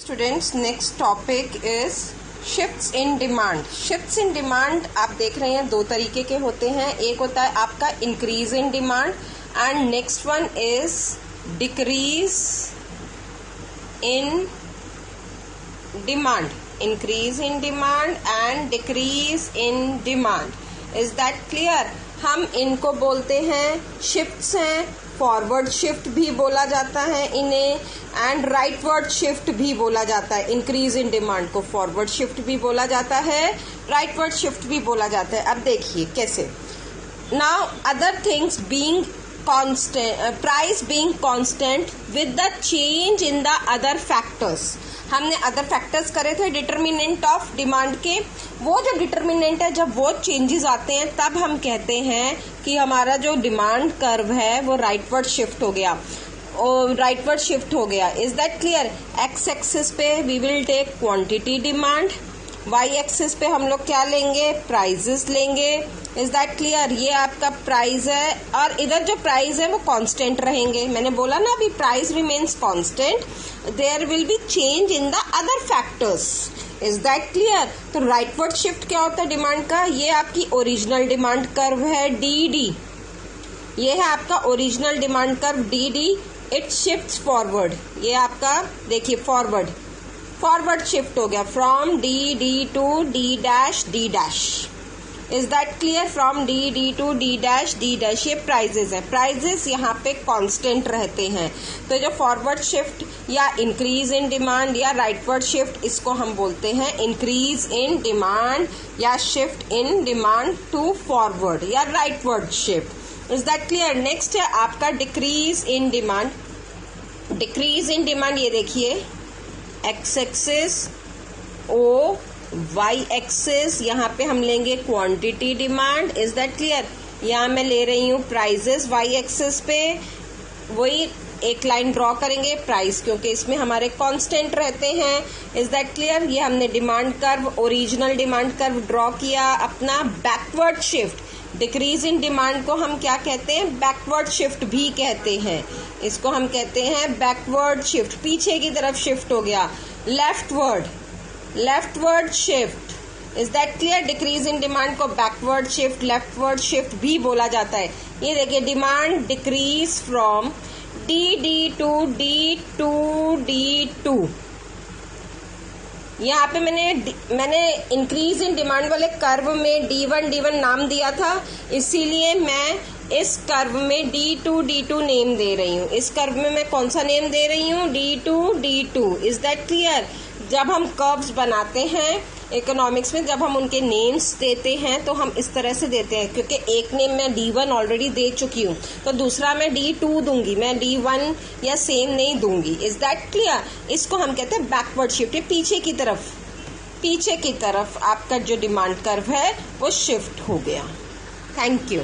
Students, next topic is shifts in demand. Shifts in demand आप देख रहे हैं दो तरीके के होते हैं। एक होता है आपका increase in demand and next one is decrease in demand. Increase in demand and decrease in demand. Is that clear? हम इनको बोलते हैं शिफ्ट्स हैं। फॉरवर्ड शिफ्ट भी बोला जाता है इन्हें एंड राइटवर्ड शिफ्ट भी बोला जाता है। इंक्रीज इन डिमांड को फॉरवर्ड शिफ्ट भी बोला जाता है, राइटवर्ड शिफ्ट भी बोला जाता है। अब देखिए कैसे। Now other things being constant, price being constant with the change in the other factors. हमने अदर फैक्टर्स करे थे डिटर्मिनेंट ऑफ डिमांड के। वो जो डिटर्मिनेंट है, जब वो चेंजेस आते हैं तब हम कहते हैं कि हमारा जो डिमांड कर्व है वो राइटवर्ड शिफ्ट हो गया, राइटवर्ड शिफ्ट हो गया। Is that clear? X axis पे we will take quantity demand, Y axis पे हम लोग क्या लेंगे? प्राइजेस लेंगे। Is that clear? ये आपका प्राइस है और इधर जो प्राइस है वो कांस्टेंट रहेंगे। मैंने बोला ना अभी price remains constant, there will be change in the other factors. Is that clear? तो राइटवर्ड शिफ्ट क्या होता है डिमांड का? ये आपकी ओरिजिनल डिमांड कर्व है डी डी। ये है आपका original demand curve D D. It shifts forward. ये आपका देखिए फॉरवर्ड शिफ्ट हो गया from D D to D dash D dash. Is that clear? From D D to D dash D dash. ये prices है। प्राइजेस यहाँ पे constant रहते हैं। तो जो फॉरवर्ड शिफ्ट या इंक्रीज इन डिमांड या राइटवर्ड शिफ्ट, इसको हम बोलते हैं इंक्रीज इन डिमांड या shift in demand to forward या rightward shift. Is that clear? Next है आपका decrease in demand. Decrease in demand ये देखिए X axis O, Y axis, यहाँ पे हम लेंगे quantity demand. Is that clear? यहाँ मैं ले रही हूँ प्राइजेस वाई एक्सिस पे, वही एक लाइन ड्रॉ करेंगे प्राइस, क्योंकि इसमें हमारे कांस्टेंट रहते हैं। Is that clear? ये हमने demand curve, original demand curve draw किया अपना backward shift. Decrease in demand को हम क्या कहते हैं? बैकवर्ड शिफ्ट भी कहते हैं। इसको हम कहते हैं बैकवर्ड शिफ्ट, पीछे की तरफ शिफ्ट हो गया। Leftward shift. Is that clear? Decrease in demand को बैकवर्ड शिफ्ट, लेफ्टवर्ड शिफ्ट भी बोला जाता है। ये देखिए demand decrease from D D to D to D two. यहाँ पे मैंने इंक्रीज इन डिमांड वाले कर्व में D1 नाम दिया था, इसीलिए मैं इस कर्व में D2 नेम दे रही हूँ। इस कर्व में मैं कौन सा नेम दे रही हूँ? D2। Is that clear? जब हम कर्व्स बनाते हैं इकोनॉमिक्स में, जब हम उनके नेम्स देते हैं तो हम इस तरह से देते हैं, क्योंकि एक नेम मैं D1 ऑलरेडी दे चुकी हूँ तो दूसरा मैं D2 दूंगी, मैं D1 या सेम नहीं दूंगी। Is that clear? इसको हम कहते हैं बैकवर्ड शिफ्ट। पीछे की तरफ आपका जो डिमांड कर्व है वो शिफ्ट हो गया। Thank you.